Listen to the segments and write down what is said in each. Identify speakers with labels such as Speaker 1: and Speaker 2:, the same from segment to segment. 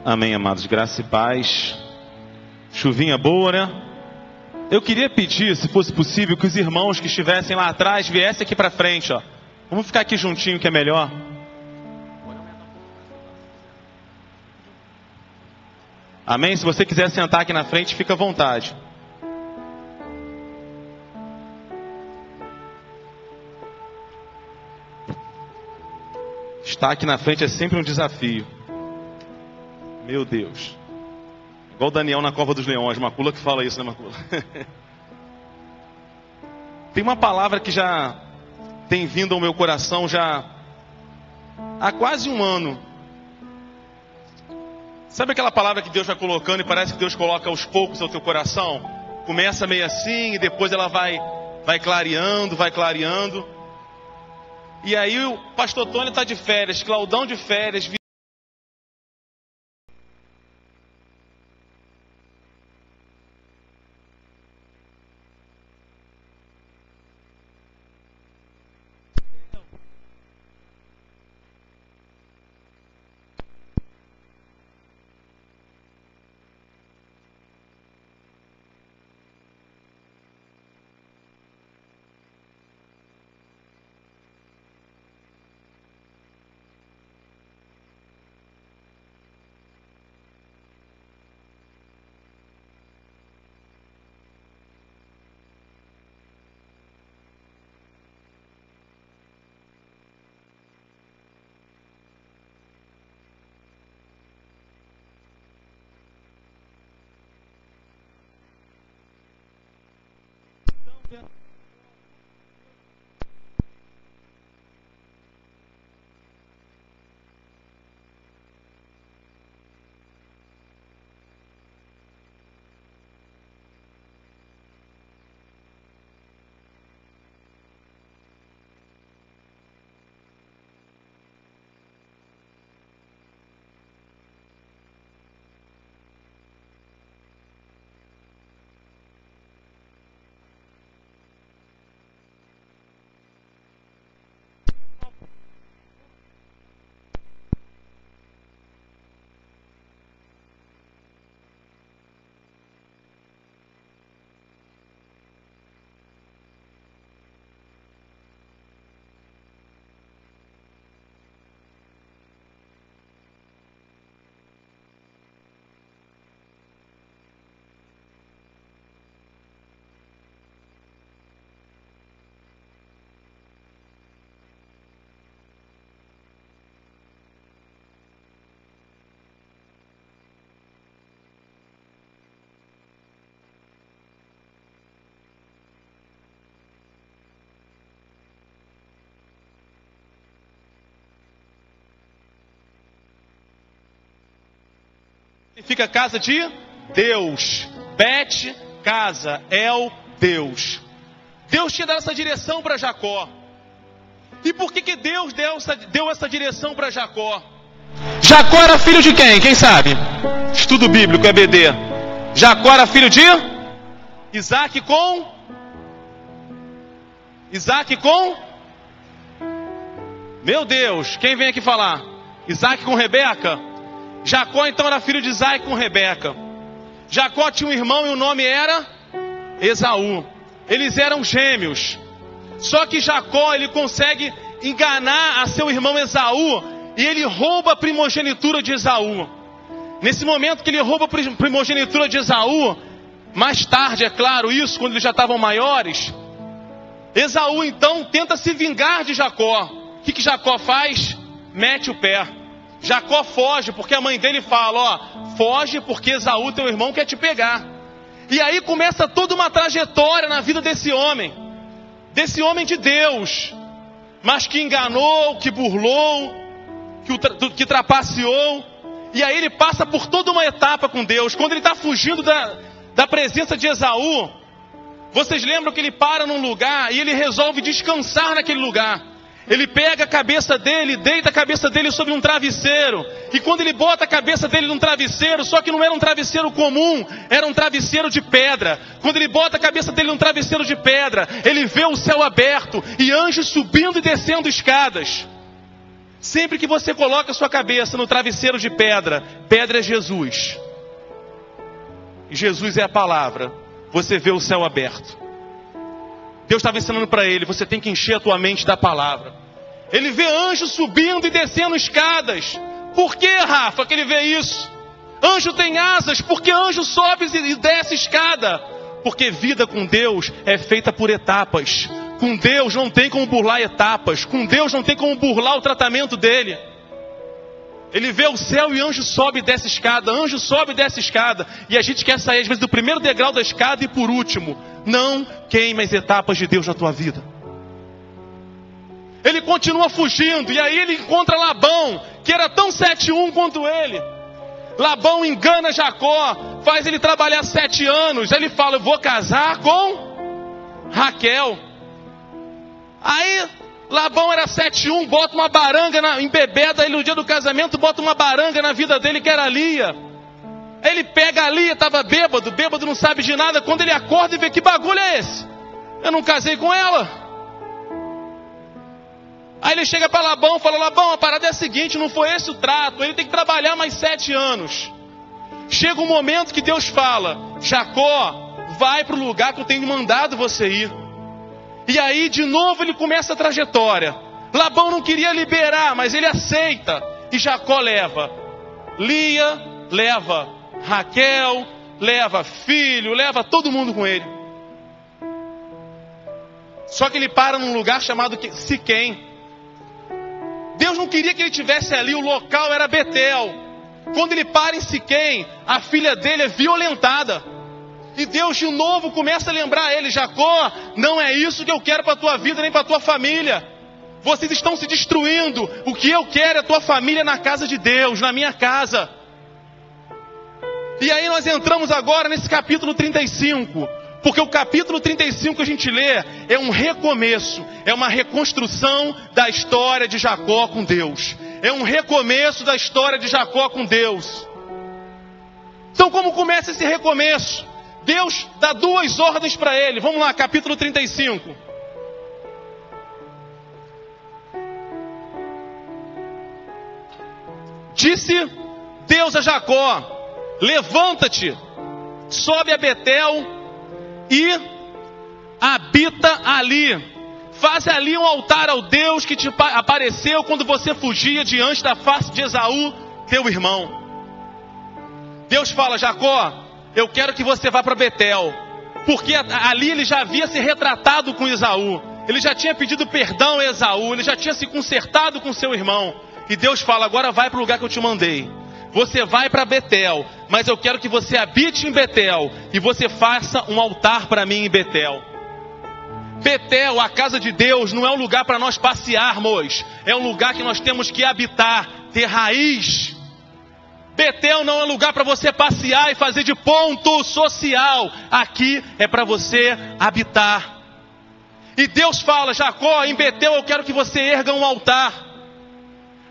Speaker 1: Amém, amados. Graça e paz. Chuvinha boa, né? Eu queria pedir, se fosse possível, que os irmãos que estivessem lá atrás viessem aqui para frente, ó. Vamos ficar aqui juntinho, que é melhor. Amém? Se você quiser sentar aqui na frente, fica à vontade. Estar aqui na frente é sempre um desafio. Meu Deus. Igual o Daniel na Cova dos Leões, Macula que fala isso, né, Macula? Tem uma palavra que já tem vindo ao meu coração já há quase um ano. Sabe aquela palavra que Deus vai colocando e parece que Deus coloca aos poucos ao teu coração? Começa meio assim e depois ela vai clareando, vai clareando. E aí o pastor Tony está de férias, Claudão de férias. Significa casa de Deus. Bet, casa, El, Deus. Deus tinha dado essa direção para Jacó. E por que Deus deu essa direção para Jacó? Jacó era filho de quem? Quem sabe? Estudo bíblico, EBD. Jacó era filho de Isaac com meu Deus, quem vem aqui falar? Isaac com Rebeca? Jacó então era filho de Isaac com Rebeca. Jacó tinha um irmão e o nome era Esaú. Eles eram gêmeos. Só que Jacó, ele consegue enganar a seu irmão Esaú e ele rouba a primogenitura de Esaú. Nesse momento que ele rouba a primogenitura de Esaú, mais tarde, é claro, isso quando eles já estavam maiores, Esaú então tenta se vingar de Jacó. O que Jacó faz? Mete o pé. Jacó foge, porque a mãe dele fala, ó, foge porque Esaú, teu irmão, quer te pegar. E aí começa toda uma trajetória na vida desse homem de Deus, mas que enganou, que burlou, que trapaceou. E aí ele passa por toda uma etapa com Deus. Quando ele está fugindo da presença de Esaú, vocês lembram que ele para num lugar e ele resolve descansar naquele lugar. Ele pega a cabeça dele, deita a cabeça dele sobre um travesseiro. E quando ele bota a cabeça dele num travesseiro, só que não era um travesseiro comum, era um travesseiro de pedra. Quando ele bota a cabeça dele num travesseiro de pedra, ele vê o céu aberto e anjos subindo e descendo escadas. Sempre que você coloca a sua cabeça no travesseiro de pedra, pedra é Jesus. E Jesus é a palavra. Você vê o céu aberto. Deus estava ensinando para ele, você tem que encher a tua mente da palavra. Ele vê anjos subindo e descendo escadas. Por que, Rafa, que ele vê isso? Anjo tem asas, porque anjo sobe e desce escada. Porque vida com Deus é feita por etapas. Com Deus não tem como burlar etapas. Com Deus não tem como burlar o tratamento dele. Ele vê o céu e anjo sobe e desce escada. Anjo sobe e desce escada. E a gente quer sair às vezes do primeiro degrau da escada e por último. Não queime as etapas de Deus na tua vida. Ele continua fugindo. E aí ele encontra Labão, que era tão 7-1 quanto ele. Labão engana Jacó, faz ele trabalhar 7 anos. Ele fala, eu vou casar com Raquel. Aí Labão era 7-1, bota uma baranga embebeda, ele no dia do casamento bota uma baranga na vida dele que era Lia. Ele pega a Lia, estava bêbado não sabe de nada. Quando ele acorda e vê, que bagulho é esse? Eu não casei com ela. Aí ele chega para Labão e fala, Labão, a parada é a seguinte, não foi esse o trato, ele tem que trabalhar mais 7 anos. Chega um momento que Deus fala, Jacó, vai para o lugar que eu tenho mandado você ir. E aí de novo ele começa a trajetória. Labão não queria liberar, mas ele aceita. E Jacó leva Lia, leva Raquel, leva filho, leva todo mundo com ele. Só que ele para num lugar chamado Siquém. Deus não queria que ele tivesse ali, o local era Betel. Quando ele para em Siquém, a filha dele é violentada. E Deus de novo começa a lembrar ele, Jacó, não é isso que eu quero para a tua vida, nem para a tua família. Vocês estão se destruindo. O que eu quero é a tua família na casa de Deus, na minha casa. E aí nós entramos agora nesse capítulo 35. Porque o capítulo 35 que a gente lê é um recomeço, é uma reconstrução da história de Jacó com Deus. É um recomeço da história de Jacó com Deus. Então como começa esse recomeço? Deus dá 2 ordens para ele. Vamos lá, capítulo 35. Disse Deus a Jacó, levanta-te, sobe a Betel e habita ali. Faz ali um altar ao Deus que te apareceu quando você fugia diante da face de Esaú, teu irmão. Deus fala, Jacó, eu quero que você vá para Betel. Porque ali ele já havia se retratado com Esaú. Ele já tinha pedido perdão a Esaú. Ele já tinha se consertado com seu irmão. E Deus fala, agora vai para o lugar que eu te mandei. Você vai para Betel, mas eu quero que você habite em Betel e você faça um altar para mim em Betel. Betel, a casa de Deus, não é um lugar para nós passearmos. É um lugar que nós temos que habitar, ter raiz. Betel não é lugar para você passear e fazer de ponto social. Aqui é para você habitar. E Deus fala, Jacó, em Betel eu quero que você erga um altar.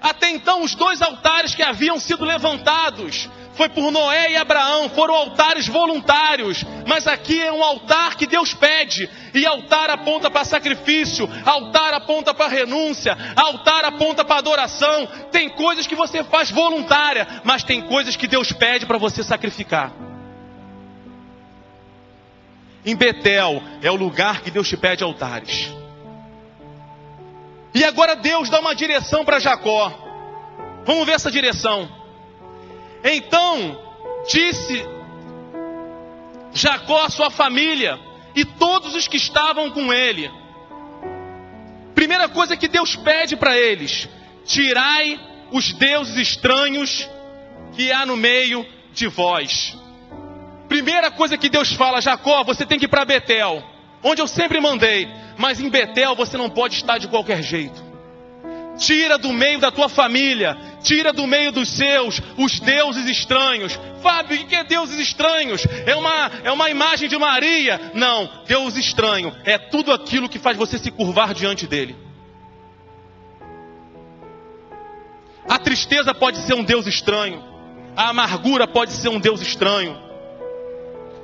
Speaker 1: Até então os 2 altares que haviam sido levantados foi por Noé e Abraão, foram altares voluntários. Mas aqui é um altar que Deus pede. E altar aponta para sacrifício, altar aponta para renúncia, altar aponta para adoração. Tem coisas que você faz voluntária, mas tem coisas que Deus pede para você sacrificar. Em Betel é o lugar que Deus te pede altares. E agora Deus dá uma direção para Jacó. Vamos ver essa direção. Então disse Jacó à sua família e todos os que estavam com ele. Primeira coisa que Deus pede para eles: tirai os deuses estranhos que há no meio de vós. Primeira coisa que Deus fala, Jacó, você tem que ir para Betel, onde eu sempre mandei. Mas em Betel você não pode estar de qualquer jeito. Tira do meio da tua família, tira do meio dos seus, os deuses estranhos. Fábio, o que é deuses estranhos? É uma imagem de Maria? Não, Deus estranho é tudo aquilo que faz você se curvar diante dele. A tristeza pode ser um Deus estranho. A amargura pode ser um Deus estranho.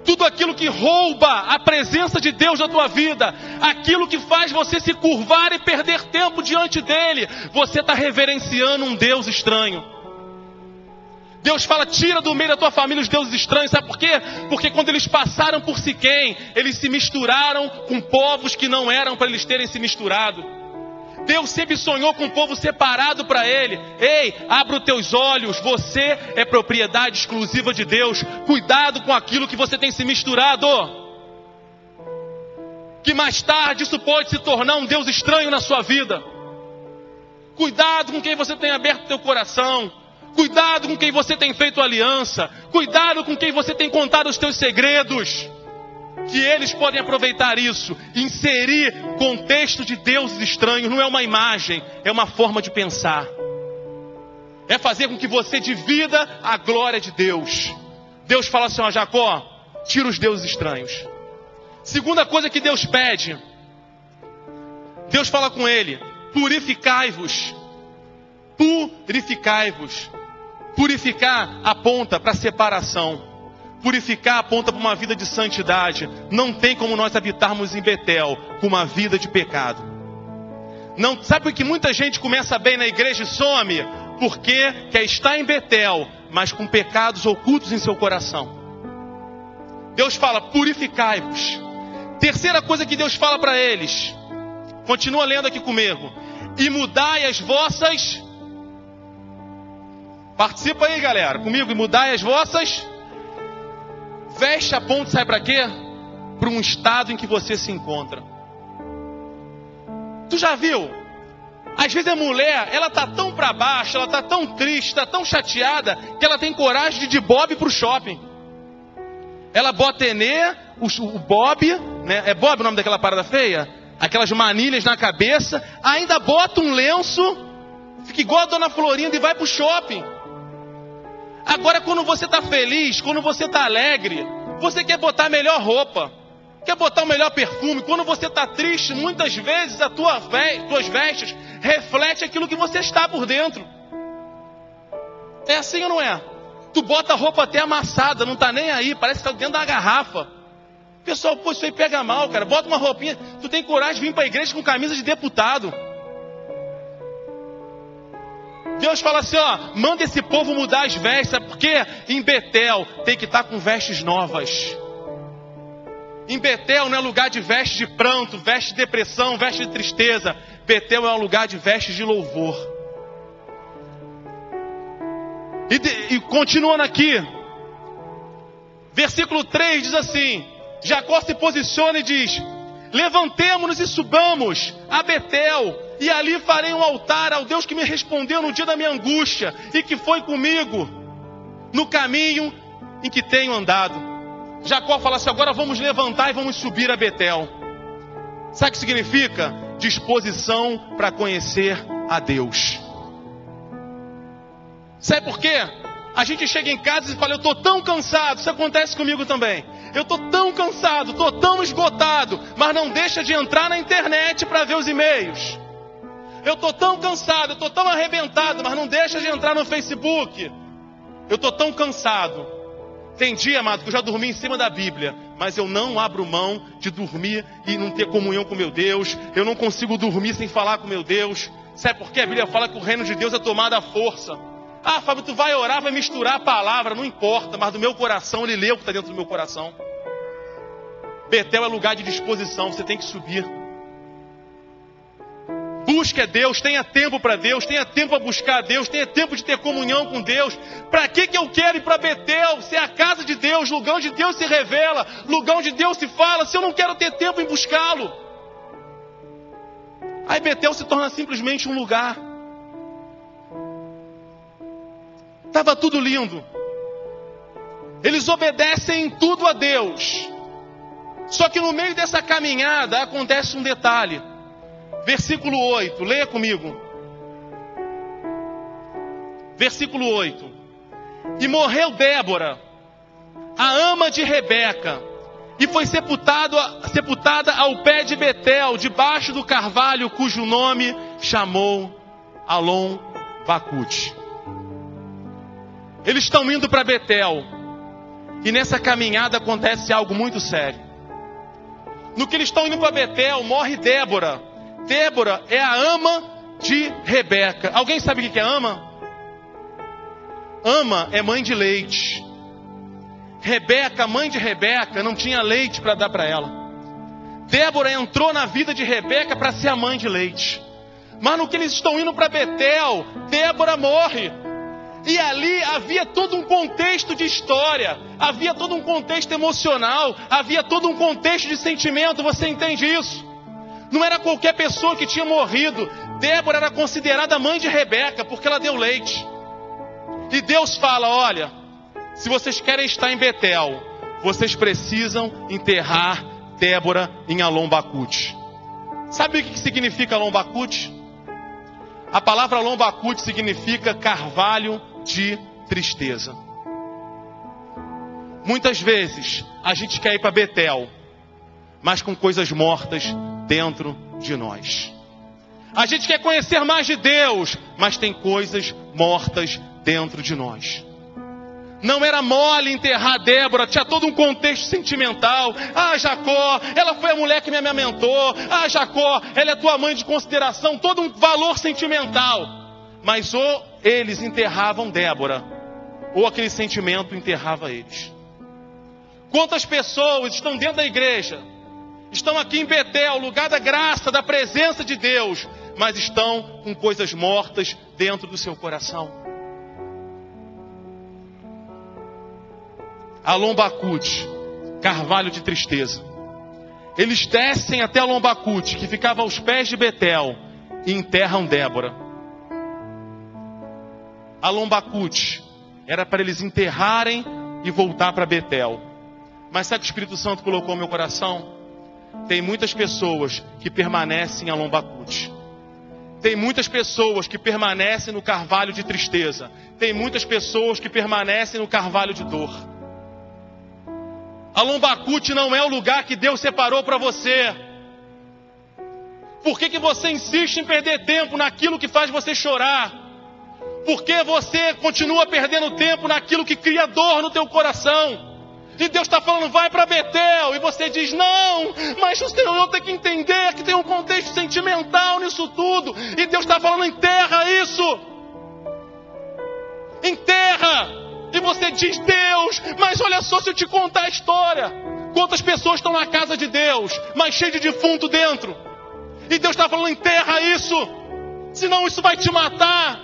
Speaker 1: tudo aquilo que rouba a presença de Deus na tua vida, aquilo que faz você se curvar e perder tempo diante dele, você está reverenciando um Deus estranho. Deus fala, tira do meio da tua família os deuses estranhos. Sabe por quê? Porque quando eles passaram por Siquém, eles se misturaram com povos que não eram para eles terem se misturado. Deus sempre sonhou com um povo separado para ele. Ei, abra os teus olhos, você é propriedade exclusiva de Deus. Cuidado com aquilo que você tem se misturado, que mais tarde isso pode se tornar um Deus estranho na sua vida. Cuidado com quem você tem aberto teu coração. Cuidado com quem você tem feito aliança. Cuidado com quem você tem contado os teus segredos, que eles podem aproveitar isso. Inserir contexto de deuses estranhos não é uma imagem, é uma forma de pensar. É fazer com que você divida a glória de Deus. Deus fala assim, ó, Jacó, tira os deuses estranhos. Segunda coisa que Deus pede, Deus fala com ele, purificai-vos. Purificai-vos. Purificar aponta para separação. Purificar aponta para uma vida de santidade. Não tem como nós habitarmos em Betel com uma vida de pecado. Não, sabe por que muita gente começa bem na igreja e some? Porque quer estar em Betel, mas com pecados ocultos em seu coração. Deus fala, purificai-vos. Terceira coisa que Deus fala para eles, continua lendo aqui comigo, e mudai as vossas... Participa aí, galera, comigo. E mudai as vossas... Veste a ponte, sabe para quê? Para um estado em que você se encontra. Tu já viu? Às vezes a mulher, ela tá tão para baixo, ela tá tão triste, tá tão chateada, que ela tem coragem de ir de bob pro shopping. Ela bota Enê, o bob, né? É bob o nome daquela parada feia? Aquelas manilhas na cabeça, ainda bota um lenço, fica igual a Dona Florinda e vai pro shopping. Agora, quando você está feliz, quando você está alegre, você quer botar a melhor roupa, quer botar o melhor perfume. Quando você está triste, muitas vezes as tuas vestes refletem aquilo que você está por dentro. É assim ou não é? Tu bota a roupa até amassada, não está nem aí, parece que está dentro da garrafa. Pessoal, pô, isso aí pega mal, cara. Bota uma roupinha, tu tem coragem de vir para a igreja com camisa de deputado. Deus fala assim, ó, manda esse povo mudar as vestes, sabe por quê? Em Betel tem que estar com vestes novas. Em Betel não é lugar de vestes de pranto, vestes de depressão, vestes de tristeza. Betel é um lugar de vestes de louvor. E continuando aqui, versículo 3 diz assim, Jacó se posiciona e diz, levantemo-nos e subamos a Betel, e ali farei um altar ao Deus que me respondeu no dia da minha angústia, e que foi comigo no caminho em que tenho andado. Jacó fala assim, agora vamos levantar e vamos subir a Betel. Sabe o que significa? Disposição para conhecer a Deus. Sabe por quê? A gente chega em casa e fala, eu estou tão cansado. Isso acontece comigo também. Eu estou tão cansado, estou tão esgotado, mas não deixa de entrar na internet para ver os e-mails. Eu estou tão cansado, eu estou tão arrebentado, mas não deixa de entrar no Facebook. Eu estou tão cansado. Tem dia, amado, que eu já dormi em cima da Bíblia, mas eu não abro mão de dormir e não ter comunhão com meu Deus. Eu não consigo dormir sem falar com meu Deus. Sabe por quê? A Bíblia fala que o reino de Deus é tomado à força. Ah, Fábio, tu vai orar, vai misturar a palavra, não importa, mas do meu coração, ele lê o que está dentro do meu coração. Betel é lugar de disposição, você tem que subir. Busque a Deus, tenha tempo para Deus, tenha tempo para buscar a Deus, tenha tempo de ter comunhão com Deus. Para que eu quero ir para Betel? Se é a casa de Deus, lugar onde Deus se revela, lugar onde Deus se fala, se eu não quero ter tempo em buscá-lo? Aí Betel se torna simplesmente um lugar. Estava tudo lindo. Eles obedecem em tudo a Deus. Só que no meio dessa caminhada acontece um detalhe. Versículo 8, leia comigo. Versículo 8. E morreu Débora, a ama de Rebeca, e foi sepultada ao pé de Betel, debaixo do carvalho, cujo nome chamou Alon Bacute. Eles estão indo para Betel. E nessa caminhada acontece algo muito sério. No que eles estão indo para Betel, morre Débora. Débora é a ama de Rebeca. Alguém sabe o que é ama? Ama é mãe de leite. Rebeca, mãe de Rebeca, não tinha leite para dar para ela. Débora entrou na vida de Rebeca para ser a mãe de leite. Mas no que eles estão indo para Betel, Débora morre. E ali havia todo um contexto de história, havia todo um contexto emocional, havia todo um contexto de sentimento, você entende isso? Não era qualquer pessoa que tinha morrido. Débora era considerada mãe de Rebeca, porque ela deu leite. E Deus fala, olha, se vocês querem estar em Betel, vocês precisam enterrar Débora em Alon-Bacute. Sabe o que significa Alon-Bacute? A palavra Alon-Bacute significa carvalho de tristeza. Muitas vezes a gente quer ir para Betel, mas com coisas mortas dentro de nós. A gente quer conhecer mais de Deus, mas tem coisas mortas dentro de nós. Não era mole enterrar Débora, tinha todo um contexto sentimental. Ah, Jacó, ela foi a mulher que me amamentou. Ah, Jacó, ela é tua mãe de consideração, todo um valor sentimental. Mas ou eles enterravam Débora, ou aquele sentimento enterrava eles. Quantas pessoas estão dentro da igreja, estão aqui em Betel, lugar da graça, da presença de Deus, mas estão com coisas mortas dentro do seu coração. Alon-Bacute, carvalho de tristeza. Eles descem até Alon-Bacute, que ficava aos pés de Betel, e enterram Débora. Alon-Bacute era para eles enterrarem e voltar para Betel. Mas sabe o que o Espírito Santo colocou no meu coração? Tem muitas pessoas que permanecem em Alon-Bacute. Tem muitas pessoas que permanecem no carvalho de tristeza. Tem muitas pessoas que permanecem no carvalho de dor. Alon-Bacute não é o lugar que Deus separou para você. Por que você insiste em perder tempo naquilo que faz você chorar? Por que você continua perdendo tempo naquilo que cria dor no teu coração? E Deus está falando, vai para Betel. E você diz, não, mas o Senhor, eu tenho que entender que tem um contexto sentimental nisso tudo. E Deus está falando, enterra isso. Enterra. E você diz, Deus, mas olha só, se eu te contar a história. Quantas pessoas estão na casa de Deus, mas cheio de defunto dentro. E Deus está falando, enterra isso. Senão isso vai te matar.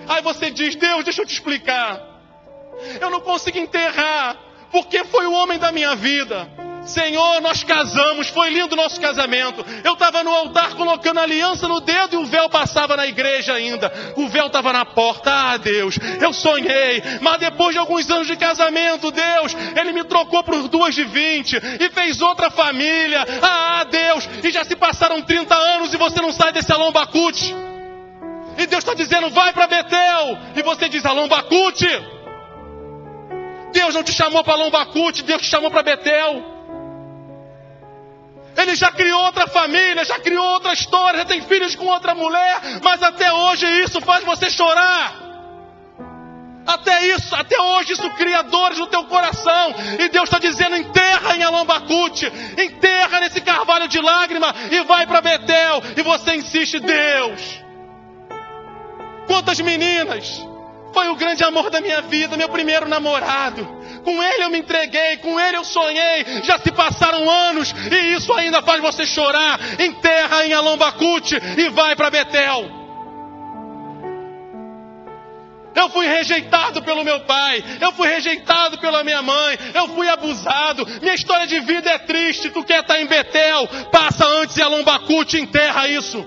Speaker 1: Aí você diz, Deus, deixa eu te explicar. Eu não consigo enterrar, porque foi o homem da minha vida. Senhor, nós casamos, foi lindo o nosso casamento. Eu estava no altar colocando a aliança no dedo e o véu passava na igreja ainda. O véu estava na porta. Ah, Deus, eu sonhei. Mas depois de alguns anos de casamento, Deus, Ele me trocou por 2 de 20 e fez outra família. Ah, Deus, e já se passaram 30 anos e você não sai desse Alon-Bacute. E Deus está dizendo, vai para Betel. E você diz, Alon-Bacute. Deus não te chamou para Alon-Bacute, Deus te chamou para Betel. Ele já criou outra família, já criou outra história, já tem filhos com outra mulher, mas até hoje isso faz você chorar. Até hoje isso cria dores no teu coração. E Deus está dizendo, enterra em Alon-Bacute, enterra nesse carvalho de lágrima e vai para Betel. E você insiste, Deus. Quantas meninas, foi o grande amor da minha vida, meu primeiro namorado. Com ele eu me entreguei, com ele eu sonhei. Já se passaram anos e isso ainda faz você chorar. Enterra em Alon-Bacute e vai para Betel. Eu fui rejeitado pelo meu pai, eu fui rejeitado pela minha mãe, eu fui abusado. Minha história de vida é triste. Tu quer estar em Betel? Passa antes em Alon-Bacute, enterra isso.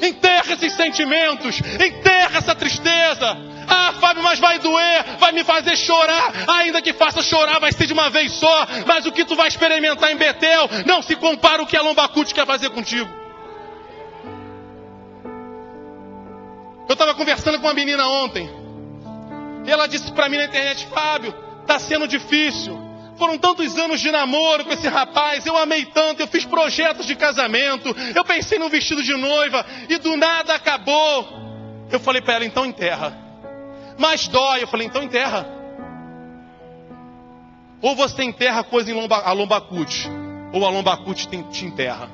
Speaker 1: Enterra esses sentimentos, enterra essa tristeza. Ah, Fábio, mas vai doer, vai me fazer chorar. Ainda que faça chorar, vai ser de uma vez só. Mas o que tu vai experimentar em Betel não se compara ao que Alon-Bacute quer fazer contigo. Eu estava conversando com uma menina ontem. E ela disse para mim na internet, Fábio, está sendo difícil. Foram tantos anos de namoro com esse rapaz, eu amei tanto, eu fiz projetos de casamento, eu pensei num vestido de noiva e do nada acabou. Eu falei para ela, então enterra. Mas dói, eu falei, então enterra. Ou você enterra coisa em Alombacute, ou Alombacute te enterra.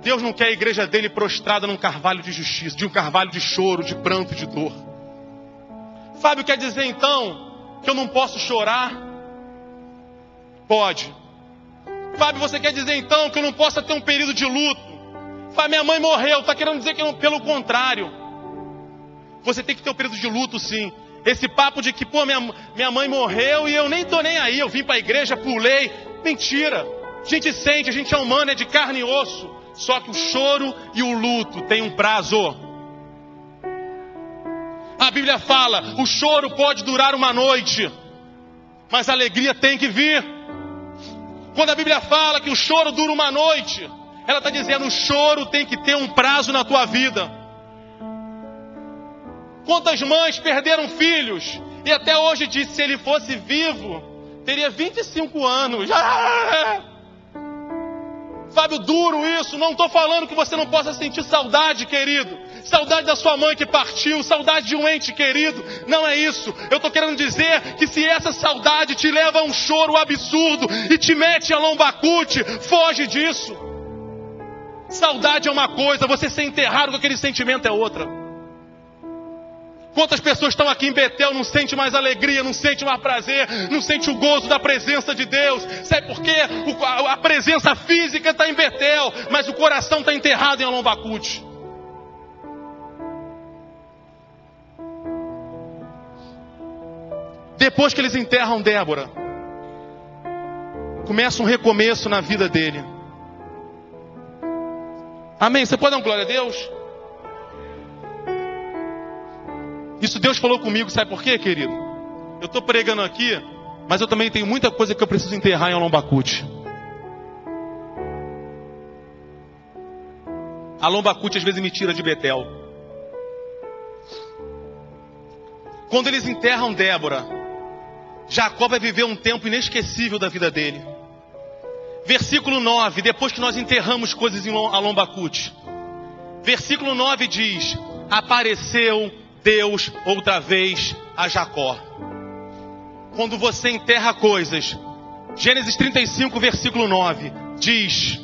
Speaker 1: Deus não quer a igreja dele prostrada num carvalho de justiça, de um carvalho de choro, de pranto, de dor. Fábio, quer dizer então que eu não posso chorar? Pode. Fábio, você quer dizer então que eu não posso ter um período de luto? Fábio, minha mãe morreu, está querendo dizer que eu não, pelo contrário. Você tem que ter um período de luto, sim. Esse papo de que, minha mãe morreu e eu nem tô nem aí, eu vim para a igreja, pulei. Mentira. A gente sente, a gente é humano, é de carne e osso. Só que o choro e o luto têm um prazo. A Bíblia fala, o choro pode durar uma noite, mas a alegria tem que vir. Quando a Bíblia fala que o choro dura uma noite, ela está dizendo, o choro tem que ter um prazo na tua vida. Quantas mães perderam filhos e até hoje diz, se ele fosse vivo, teria 25 anos. Fábio, duro isso. Não estou falando que você não possa sentir saudade, querido. Saudade da sua mãe que partiu, saudade de um ente querido. Não é isso. Eu estou querendo dizer que se essa saudade te leva a um choro absurdo e te mete a Alombacute, foge disso. Saudade é uma coisa, você ser enterrado com aquele sentimento é outra. Quantas pessoas estão aqui em Betel, não sente mais alegria, não sente mais prazer, não sente o gozo da presença de Deus. Sabe por quê? A presença física está em Betel, mas o coração está enterrado em Alombacute. Depois que eles enterram Débora, começa um recomeço na vida dele. Amém? Você pode dar uma glória a Deus? Isso Deus falou comigo, sabe por quê, querido? Eu estou pregando aqui, mas eu também tenho muita coisa que eu preciso enterrar em Alombacute. Alombacute às vezes me tira de Betel. Quando eles enterram Débora, Jacó vai viver um tempo inesquecível da vida dele. Versículo 9, depois que nós enterramos coisas em Alombacute. Versículo 9 diz, apareceu Deus outra vez a Jacó. Quando você enterra coisas, Gênesis 35, versículo 9, diz,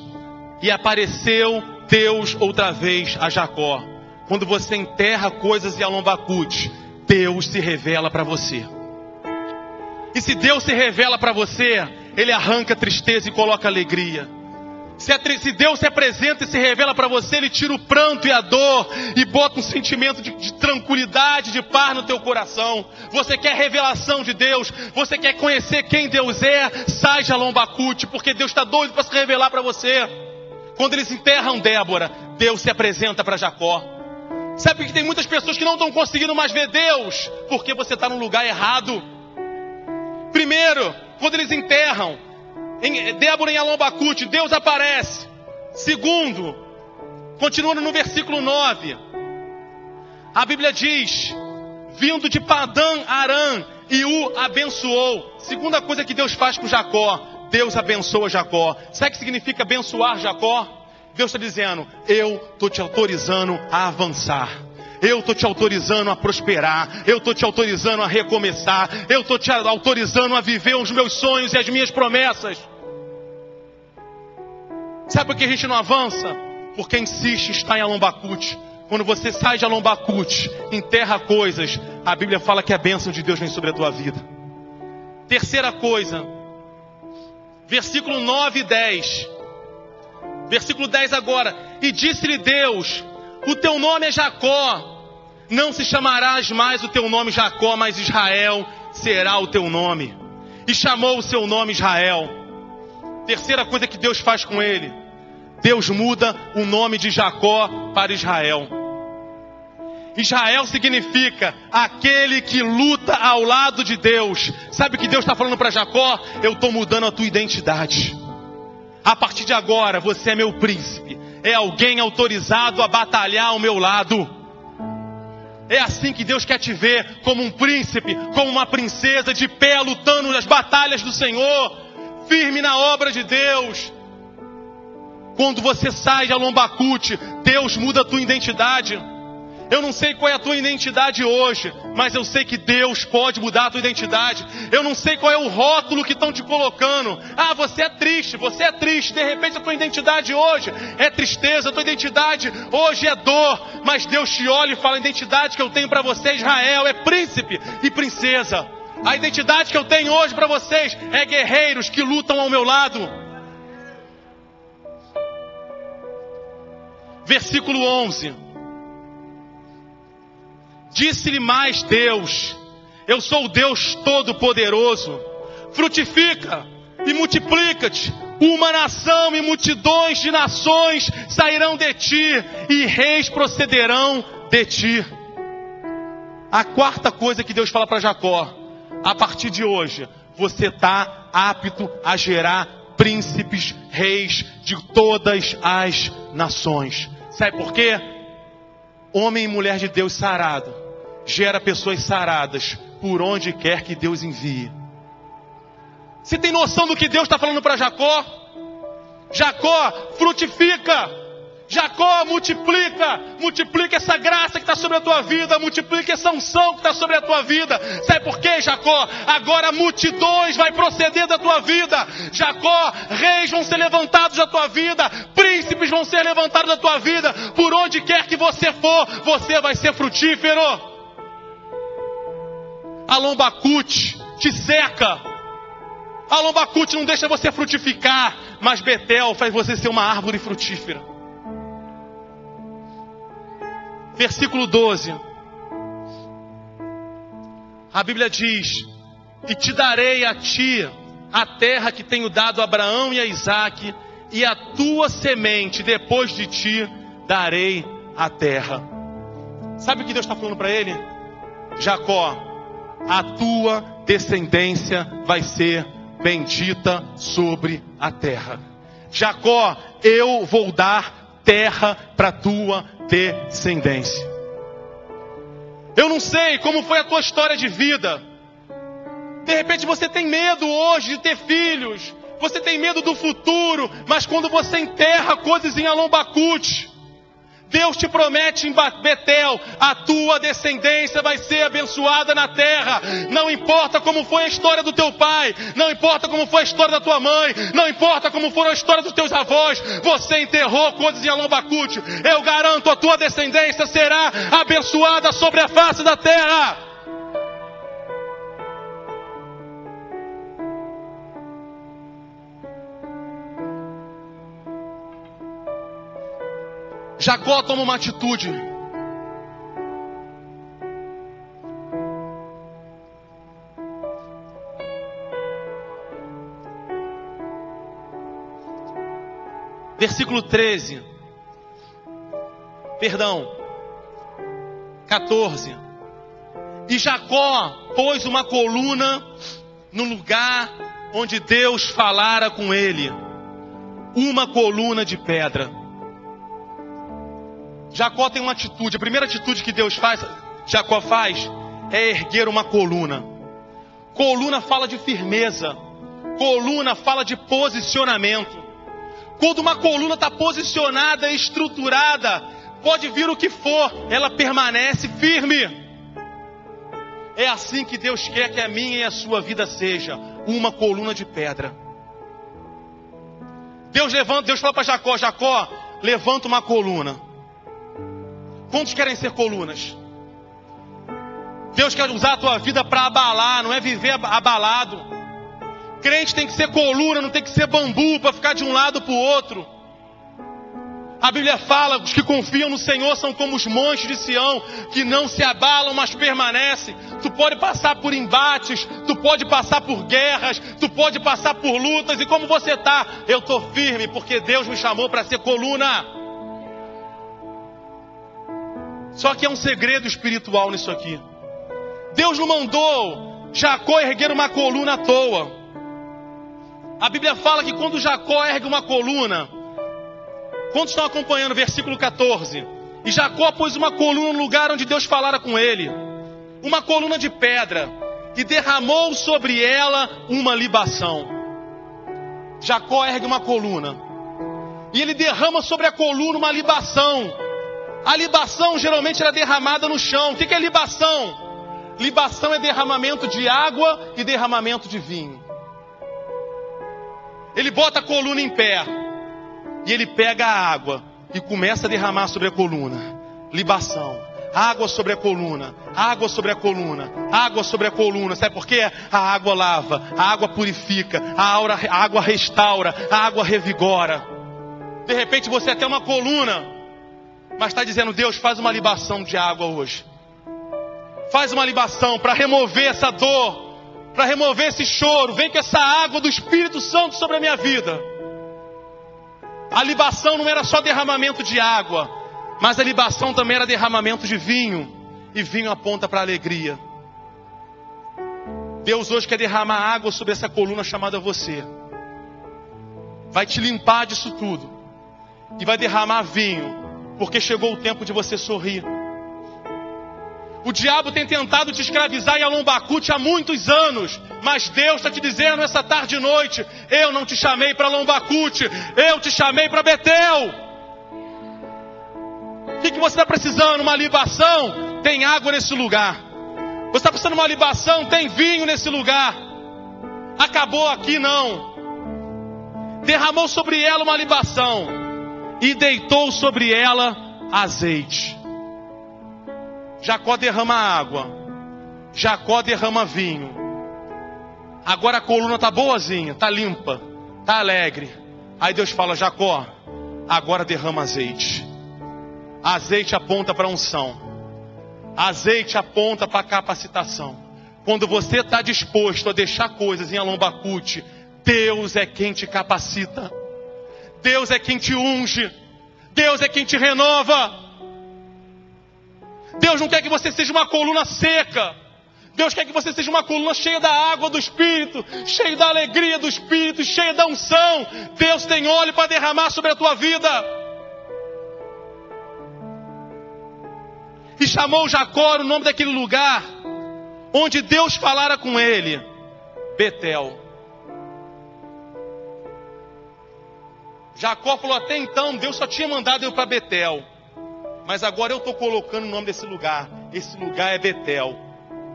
Speaker 1: e apareceu Deus outra vez a Jacó. Quando você enterra coisas em Alombacute, Deus se revela para você. E se Deus se revela para você, Ele arranca a tristeza e coloca alegria. Se Deus se apresenta e se revela para você, Ele tira o pranto e a dor e bota um sentimento de tranquilidade, de paz no teu coração. Você quer revelação de Deus? Você quer conhecer quem Deus é? Sai de Alombacute, porque Deus está doido para se revelar para você. Quando eles enterram Débora, Deus se apresenta para Jacó. Sabe que tem muitas pessoas que não estão conseguindo mais ver Deus? Porque você está no lugar errado. Primeiro, quando eles enterram Débora em Alombacute, Deus aparece. Segundo, continuando no versículo 9, a Bíblia diz, vindo de Padã Arã, e o abençoou. Segunda coisa que Deus faz com Jacó, Deus abençoa Jacó. Sabe o que significa abençoar Jacó? Deus está dizendo, eu estou te autorizando a avançar. Eu estou te autorizando a prosperar. Eu estou te autorizando a recomeçar. Eu estou te autorizando a viver os meus sonhos e as minhas promessas. Sabe por que a gente não avança? Porque insiste em estar em Alombacute. Quando você sai de Alombacute, enterra coisas, a Bíblia fala que a bênção de Deus vem sobre a tua vida. Terceira coisa, versículo 9 e 10. Versículo 10 agora. E disse-lhe Deus, o teu nome é Jacó, não se chamarás mais o teu nome Jacó, mas Israel será o teu nome. E chamou o seu nome Israel. Terceira coisa que Deus faz com ele, Deus muda o nome de Jacó para Israel. Israel significa aquele que luta ao lado de Deus. Sabe o que Deus está falando para Jacó? Eu estou mudando a tua identidade. A partir de agora você é meu príncipe. É alguém autorizado a batalhar ao meu lado. É assim que Deus quer te ver, como um príncipe, como uma princesa, de pé, lutando nas batalhas do Senhor, firme na obra de Deus. Quando você sai de Alombacute, Deus muda a tua identidade. Eu não sei qual é a tua identidade hoje, mas eu sei que Deus pode mudar a tua identidade. Eu não sei qual é o rótulo que estão te colocando. Ah, você é triste, você é triste. De repente a tua identidade hoje é tristeza, a tua identidade hoje é dor. Mas Deus te olha e fala: a identidade que eu tenho para você, Israel, é príncipe e princesa. A identidade que eu tenho hoje para vocês é guerreiros que lutam ao meu lado. Versículo 11. Disse-lhe mais Deus: eu sou o Deus Todo-Poderoso. Frutifica e multiplica-te. Uma nação e multidões de nações sairão de ti, e reis procederão de ti. A quarta coisa que Deus fala para Jacó: a partir de hoje, você está apto a gerar príncipes, reis de todas as nações. Sabe por quê? Homem e mulher de Deus sarado gera pessoas saradas por onde quer que Deus envie. Você tem noção do que Deus está falando para Jacó? Jacó, frutifica. Jacó, multiplica. Multiplica essa graça que está sobre a tua vida. Multiplica essa unção que está sobre a tua vida. Sabe por quê, Jacó? Agora multidões vai proceder da tua vida. Jacó, reis vão ser levantados da tua vida. Príncipes vão ser levantados da tua vida. Por onde quer que você for, você vai ser frutífero. A lombacute te seca. A lombacute não deixa você frutificar. Mas Betel faz você ser uma árvore frutífera. Versículo 12. A Bíblia diz: e te darei a ti a terra que tenho dado a Abraão e a Isaque, e a tua semente depois de ti darei a terra. Sabe o que Deus está falando para ele? Jacó, a tua descendência vai ser bendita sobre a terra. Jacó, eu vou dar terra para tua descendência. Eu não sei como foi a tua história de vida. De repente você tem medo hoje de ter filhos. Você tem medo do futuro. Mas quando você enterra coisas em Alombacute, Deus te promete em Betel: a tua descendência vai ser abençoada na terra. Não importa como foi a história do teu pai, não importa como foi a história da tua mãe, não importa como foi a história dos teus avós, você enterrou coisas em Alombacute. Eu garanto, a tua descendência será abençoada sobre a face da terra. Jacó toma uma atitude. Versículo 13. Perdão. 14. E Jacó pôs uma coluna no lugar onde Deus falara com ele. Uma coluna de pedra. Jacó tem uma atitude. A primeira atitude que Jacó faz, é erguer uma coluna. Coluna fala de firmeza. Coluna fala de posicionamento. Quando uma coluna está posicionada e estruturada, pode vir o que for, ela permanece firme. É assim que Deus quer que a minha e a sua vida seja, uma coluna de pedra. Deus fala para Jacó: Jacó, levanta uma coluna. Quantos querem ser colunas? Deus quer usar a tua vida para abalar, não é viver abalado. Crente tem que ser coluna, não tem que ser bambu para ficar de um lado para o outro. A Bíblia fala: os que confiam no Senhor são como os montes de Sião, que não se abalam, mas permanecem. Tu pode passar por embates, tu pode passar por guerras, tu pode passar por lutas, e como você está? Eu estou firme, porque Deus me chamou para ser coluna. Só que é um segredo espiritual nisso aqui. Deus não mandou Jacó erguer uma coluna à toa. A Bíblia fala que quando Jacó ergue uma coluna, quantos estão acompanhando? Versículo 14. E Jacó pôs uma coluna no lugar onde Deus falara com ele. Uma coluna de pedra. E derramou sobre ela uma libação. Jacó ergue uma coluna. E ele derrama sobre a coluna uma libação. A libação geralmente era derramada no chão. O que é libação? Libação é derramamento de água e derramamento de vinho. Ele bota a coluna em pé e ele pega a água e começa a derramar sobre a coluna. Libação. Água sobre a coluna, água sobre a coluna, água sobre a coluna. Sabe por quê? A água lava, a água purifica, a água restaura, a água revigora. De repente você tem uma coluna, mas está dizendo: Deus, faz uma libação de água hoje. Faz uma libação para remover essa dor, para remover esse choro. Vem com essa água do Espírito Santo sobre a minha vida. A libação não era só derramamento de água, mas a libação também era derramamento de vinho. E vinho aponta para a alegria. Deus hoje quer derramar água sobre essa coluna chamada você. Vai te limpar disso tudo. E vai derramar vinho. Porque chegou o tempo de você sorrir. O diabo tem tentado te escravizar em Alombacute há muitos anos. Mas Deus está te dizendo essa tarde e noite: eu não te chamei para Alombacute, eu te chamei para Betel. O que você está precisando? Uma libação? Tem água nesse lugar. Você está precisando de uma libação? Tem vinho nesse lugar. Acabou aqui não. Derramou sobre ela uma libação e deitou sobre ela azeite. Jacó derrama água, Jacó derrama vinho. Agora a coluna está boazinha, está limpa, está alegre. Aí Deus fala: Jacó, agora derrama azeite. Azeite aponta para a unção. Azeite aponta para a capacitação. Quando você está disposto a deixar coisas em Alombacute, Deus é quem te capacita. Deus é quem te unge. Deus é quem te renova. Deus não quer que você seja uma coluna seca. Deus quer que você seja uma coluna cheia da água do Espírito, cheia da alegria do Espírito, cheia da unção. Deus tem óleo para derramar sobre a tua vida. E chamou Jacó o nome daquele lugar onde Deus falara com ele: Betel. Jacó falou: até então Deus só tinha mandado eu para Betel, mas agora eu estou colocando o nome desse lugar. Esse lugar é Betel.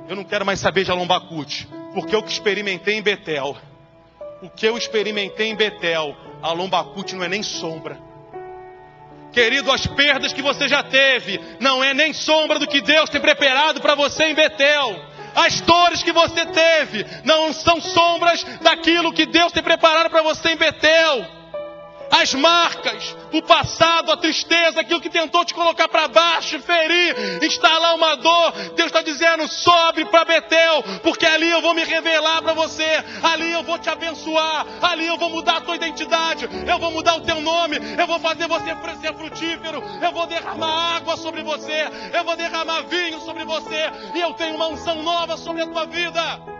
Speaker 1: Eu não quero mais saber de Alombacute, porque eu que experimentei em Betel, o que eu experimentei em Betel, Alombacute não é nem sombra. Querido, as perdas que você já teve não é nem sombra do que Deus tem preparado para você em Betel. As dores que você teve não são sombras daquilo que Deus tem preparado para você em Betel. As marcas, o passado, a tristeza, aquilo que tentou te colocar para baixo, ferir, instalar uma dor. Deus está dizendo: sobe para Betel, porque ali eu vou me revelar para você. Ali eu vou te abençoar. Ali eu vou mudar a tua identidade. Eu vou mudar o teu nome. Eu vou fazer você ser frutífero. Eu vou derramar água sobre você. Eu vou derramar vinho sobre você. E eu tenho uma unção nova sobre a tua vida.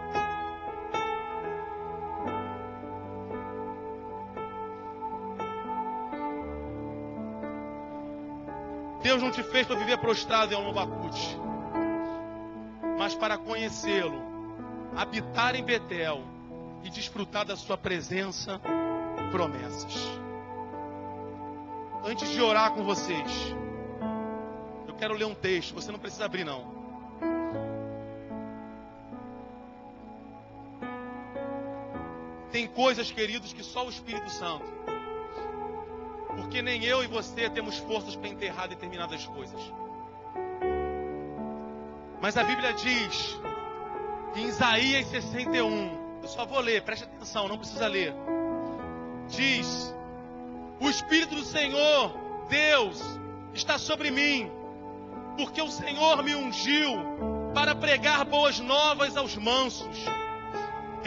Speaker 1: Deus não te fez para viver prostrado em Alombacute, mas para conhecê-lo, habitar em Betel e desfrutar da sua presença e promessas. Antes de orar com vocês, eu quero ler um texto. Você não precisa abrir não. Tem coisas, queridos, que só o Espírito Santo, porque nem eu e você temos forças para enterrar determinadas coisas. Mas a Bíblia diz, em Isaías 61, eu só vou ler, preste atenção, não precisa ler. Diz: o Espírito do Senhor, Deus, está sobre mim, porque o Senhor me ungiu para pregar boas novas aos mansos.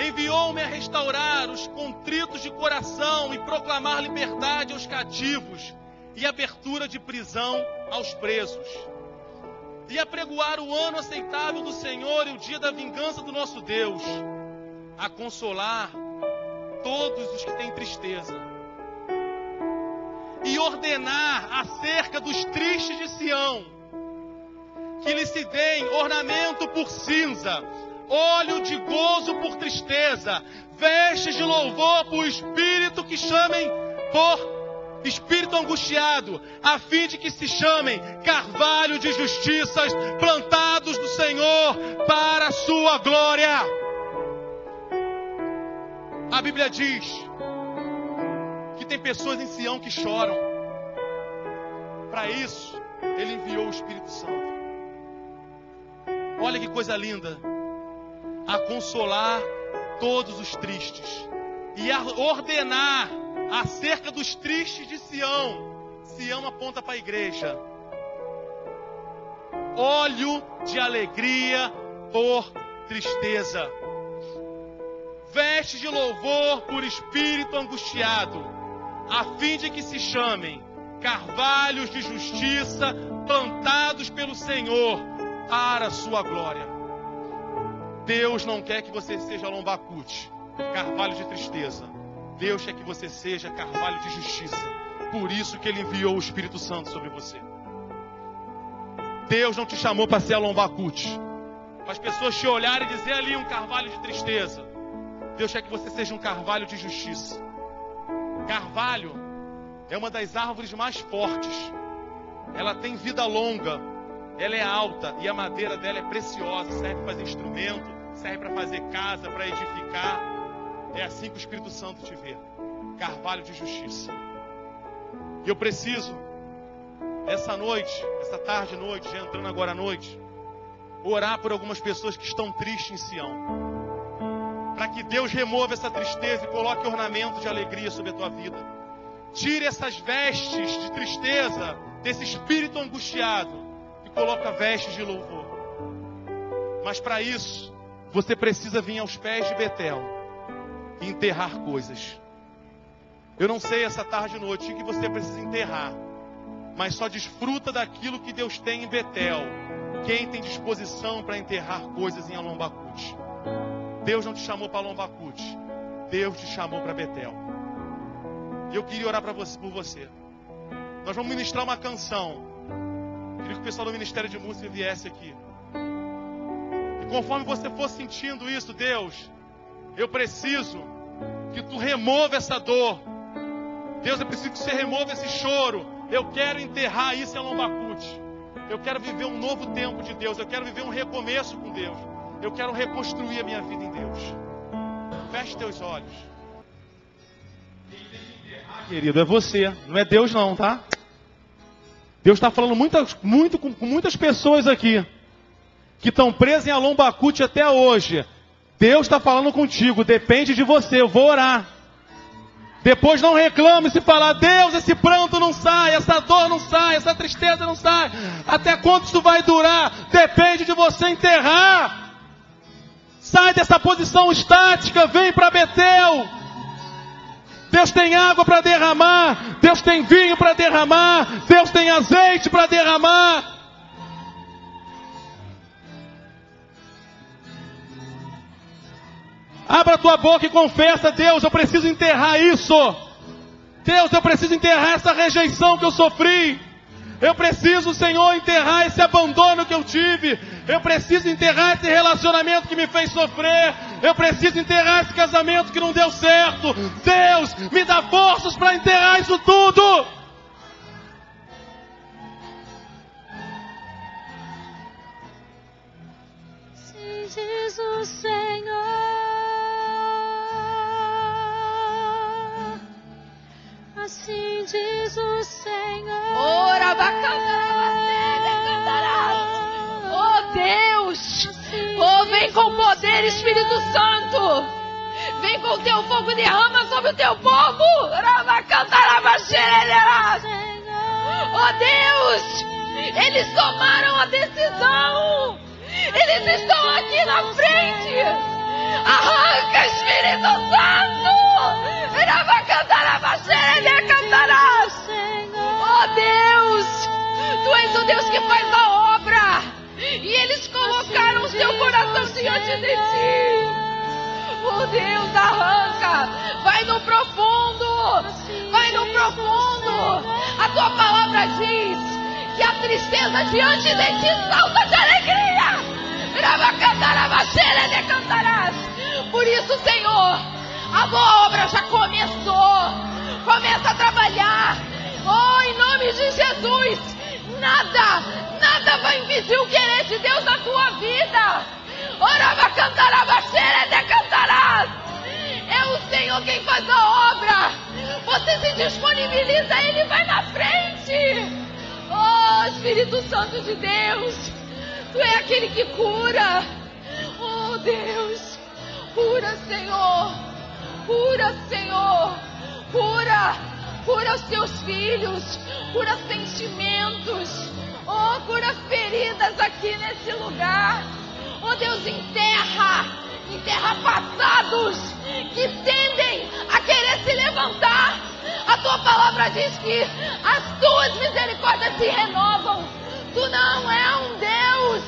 Speaker 1: Enviou-me a restaurar os contritos de coração e proclamar liberdade aos cativos e abertura de prisão aos presos. E apregoar o ano aceitável do Senhor e o dia da vingança do nosso Deus. A consolar todos os que têm tristeza. E ordenar acerca dos tristes de Sião, que lhes se deem ornamento por cinza, óleo de gozo por tristeza, vestes de louvor por espírito, que chamem por espírito angustiado, a fim de que se chamem carvalho de justiças, plantados do Senhor para a sua glória. A Bíblia diz que tem pessoas em Sião que choram. Para isso, Ele enviou o Espírito Santo. Olha que coisa linda. A consolar todos os tristes e a ordenar acerca dos tristes de Sião. Sião aponta para a igreja. Óleo de alegria por tristeza. Veste de louvor por espírito angustiado, a fim de que se chamem carvalhos de justiça, plantados pelo Senhor para a sua glória. Deus não quer que você seja lombacute, carvalho de tristeza. Deus quer que você seja carvalho de justiça. Por isso que Ele enviou o Espírito Santo sobre você. Deus não te chamou para ser a lombacute, para as pessoas te olharem e dizer ali um carvalho de tristeza. Deus quer que você seja um carvalho de justiça. Carvalho é uma das árvores mais fortes. Ela tem vida longa. Ela é alta e a madeira dela é preciosa. Serve para fazer instrumento, serve para fazer casa, para edificar. É assim que o Espírito Santo te vê. Carvalho de justiça. E eu preciso, essa noite, essa tarde e noite, já entrando agora à noite, orar por algumas pessoas que estão tristes em Sião. Para que Deus remova essa tristeza e coloque ornamento de alegria sobre a tua vida. Tire essas vestes de tristeza, desse espírito angustiado, e coloca vestes de louvor. Mas para isso, você precisa vir aos pés de Betel e enterrar coisas. Eu não sei essa tarde e noite o que você precisa enterrar, mas só desfruta daquilo que Deus tem em Betel quem tem disposição para enterrar coisas em Alombacute. Deus não te chamou para Lombacute, Deus te chamou para Betel. E eu queria orar por você. Nós vamos ministrar uma canção. Queria que o pessoal do Ministério de Música viesse aqui. E conforme você for sentindo isso, Deus, eu preciso que tu remova essa dor. Deus, eu preciso que você remova esse choro. Eu quero enterrar isso em Lombacute. Eu quero viver um novo tempo de Deus. Eu quero viver um recomeço com Deus. Eu quero reconstruir a minha vida em Deus. Feche teus olhos. Querido, é você, não é Deus não, tá? Deus está falando com muitas pessoas aqui que estão presas em Alombacute até hoje. Deus está falando contigo, depende de você, eu vou orar. Depois não reclame se falar, Deus, esse pranto não sai, essa dor não sai, essa tristeza não sai. Até quanto isso vai durar? Depende de você enterrar. Sai dessa posição estática, vem para Betel. Deus tem água para derramar, Deus tem vinho para derramar, Deus tem azeite para derramar. Abra a tua boca e confessa, Deus, eu preciso enterrar isso. Deus, eu preciso enterrar essa rejeição que eu sofri. Eu preciso, Senhor, enterrar esse abandono que eu tive. Eu preciso enterrar esse relacionamento que me fez sofrer. Eu preciso enterrar esse casamento que não deu certo. Deus, me dá forças para enterrar isso tudo.
Speaker 2: Sim, Jesus, Senhor. Assim diz o Senhor.
Speaker 3: Ora, oh Deus, oh, vem com poder, Espírito Santo. Vem com o teu fogo, derrama sobre o teu povo. Oh Deus, eles tomaram a decisão. Eles estão aqui na frente. Arranca, Espírito Santo. Oh Deus, Tu és o Deus que faz a obra. E eles colocaram o seu coração diante de Ti. Oh Deus, arranca. Vai no profundo. Vai no profundo. A Tua palavra diz que a tristeza diante de Ti salta de alegria. Por isso, Senhor, a boa obra já começou. Começa a trabalhar. Oh, em nome de Jesus, nada vai impedir o querer de Deus na tua vida. Orava, cantarava, xerede, cantarás. É o Senhor quem faz a obra. Você se disponibiliza, Ele vai na frente. Oh, Espírito Santo de Deus, Tu é aquele que cura. Oh, Deus, cura, Senhor. Cura, Senhor. Cura os Teus filhos. Cura sentimentos. Oh, cura feridas aqui nesse lugar. Oh, Deus, enterra passados que tendem a querer se levantar. A Tua palavra diz que as Tuas misericórdias se renovam. Tu não é um Deus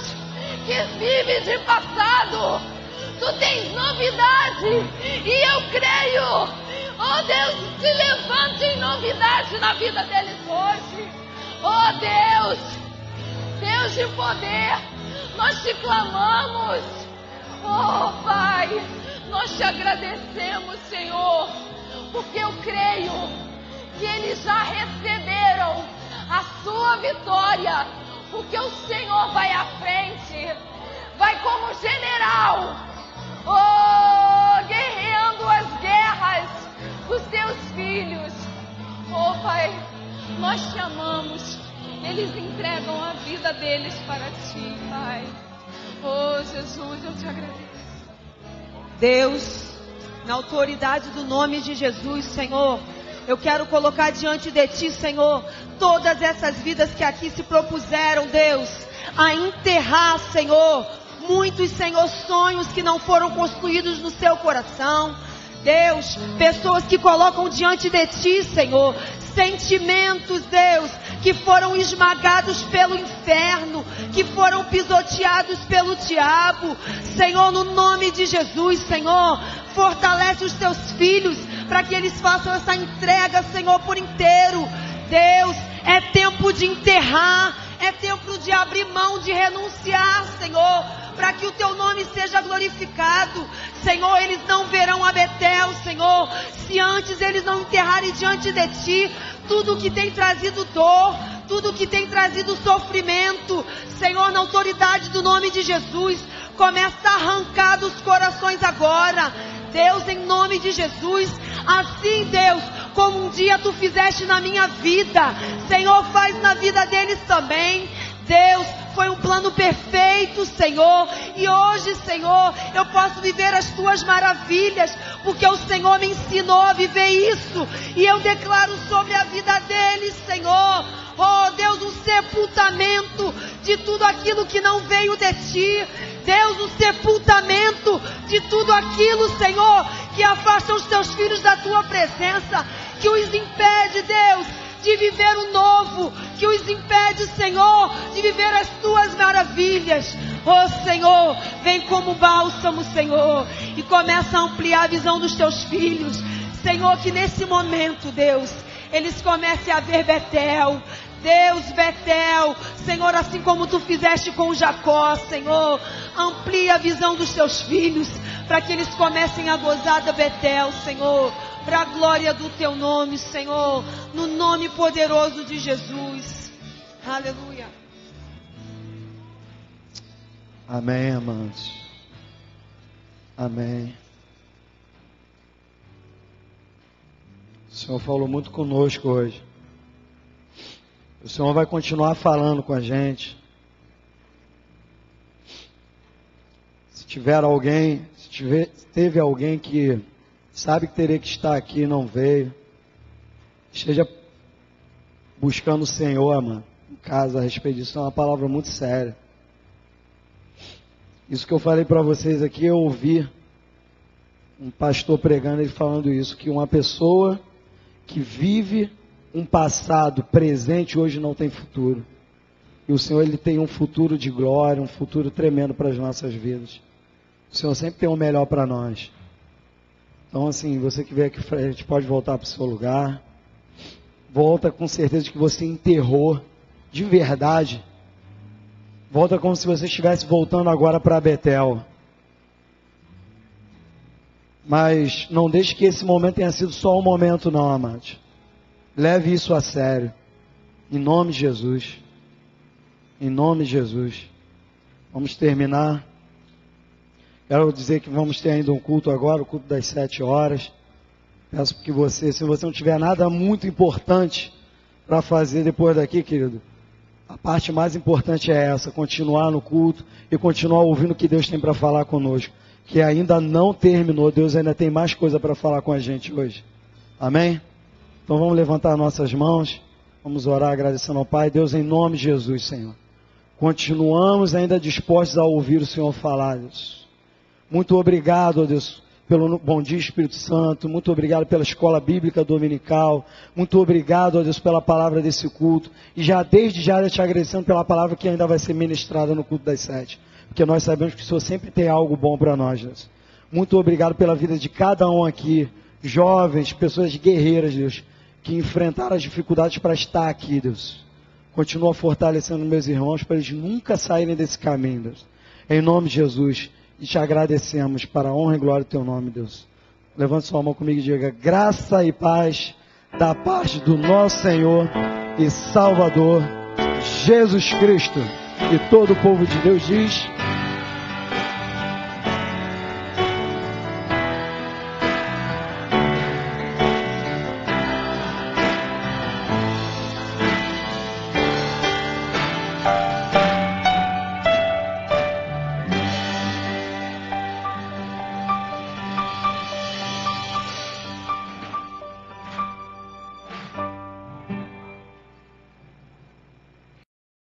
Speaker 3: que vive de passado. Tu tens novidade e eu creio. Oh, Deus, se levante em novidade na vida deles hoje. Oh, Deus de poder, nós te clamamos. Oh, Pai, nós te agradecemos, Senhor, porque eu creio que eles já receberam a sua vitória, porque o Senhor vai à frente, vai como general, oh, guerreando as guerras dos teus filhos. Oh, Pai, nós te amamos, eles entregam a vida deles para ti, Pai. Oh, Jesus, eu te agradeço.
Speaker 4: Deus, na autoridade do nome de Jesus, Senhor, eu quero colocar diante de Ti, Senhor, todas essas vidas que aqui se propuseram, Deus, a enterrar, Senhor, muitos, Senhor, sonhos que não foram construídos no seu coração. Deus, pessoas que colocam diante de Ti, Senhor, sentimentos, Deus, que foram esmagados pelo inferno, que foram pisoteados pelo diabo. Senhor, no nome de Jesus, Senhor, fortalece os Teus filhos para que eles façam essa entrega, Senhor, por inteiro. Deus, é tempo de enterrar, é tempo de abrir mão, de renunciar, Senhor, para que o Teu nome seja glorificado. Senhor, eles não verão a Betel, Senhor, se antes eles não enterrarem diante de Ti tudo que tem trazido dor, tudo que tem trazido sofrimento. Senhor, na autoridade do nome de Jesus, começa a arrancar dos corações agora. Deus, em nome de Jesus, assim, Deus, como um dia Tu fizeste na minha vida, Senhor, faz na vida deles também. Deus, foi um plano perfeito, Senhor, e hoje, Senhor, eu posso viver as Tuas maravilhas, porque o Senhor me ensinou a viver isso, e eu declaro sobre a vida deles, Senhor, oh Deus, um sepultamento de tudo aquilo que não veio de Ti. Deus, um sepultamento de tudo aquilo, Senhor, que afasta os Teus filhos da Tua presença, que os impede, Deus, de viver o novo, que os impede, Senhor, de viver as Tuas maravilhas. Oh, Senhor, vem como bálsamo, Senhor, e começa a ampliar a visão dos Teus filhos. Senhor, que nesse momento, Deus, eles comecem a ver Betel. Deus, Betel, Senhor, assim como Tu fizeste com Jacó, Senhor, amplia a visão dos Teus filhos, para que eles comecem a gozar da Betel, Senhor, para a glória do Teu nome, Senhor, no nome poderoso de Jesus. Aleluia.
Speaker 5: Amém, amados. Amém. O Senhor falou muito conosco hoje. O Senhor vai continuar falando com a gente. Se teve alguém que sabe que teria que estar aqui e não veio, esteja buscando o Senhor, amado, em casa a respeito disso. É uma palavra muito séria. Isso que eu falei para vocês aqui, eu ouvi um pastor pregando, ele falando isso, que uma pessoa que vive um passado presente hoje não tem futuro. E o Senhor, Ele tem um futuro de glória, um futuro tremendo para as nossas vidas. O Senhor sempre tem o melhor para nós. Então, assim, você que veio aqui frente, pode voltar para o seu lugar. Volta com certeza de que você enterrou de verdade. Volta como se você estivesse voltando agora para Betel. Mas não deixe que esse momento tenha sido só um momento, não, amados. Leve isso a sério. Em nome de Jesus. Em nome de Jesus. Vamos terminar. Quero dizer que vamos ter ainda um culto agora, o culto das 7 horas. Peço que você, se você não tiver nada muito importante para fazer depois daqui, querido, a parte mais importante é essa, continuar no culto e continuar ouvindo o que Deus tem para falar conosco, que ainda não terminou, Deus ainda tem mais coisa para falar com a gente hoje. Amém? Então vamos levantar nossas mãos, vamos orar agradecendo ao Pai. Deus, em nome de Jesus, Senhor, continuamos ainda dispostos a ouvir o Senhor falar, Deus. Muito obrigado, ó Deus, pelo Bom Dia Espírito Santo, muito obrigado pela escola bíblica dominical, muito obrigado, ó Deus, pela palavra desse culto, e já desde já te agradecendo pela palavra que ainda vai ser ministrada no culto das 7, porque nós sabemos que o Senhor sempre tem algo bom para nós, Deus. Muito obrigado pela vida de cada um aqui, jovens, pessoas guerreiras, Deus, que enfrentaram as dificuldades para estar aqui, Deus. Continua fortalecendo meus irmãos para eles nunca saírem desse caminho, Deus. Em nome de Jesus. E te agradecemos para a honra e glória do teu nome, Deus. Levante sua mão comigo e diga: graça e paz da parte do nosso Senhor e Salvador Jesus Cristo. E todo o povo de Deus diz: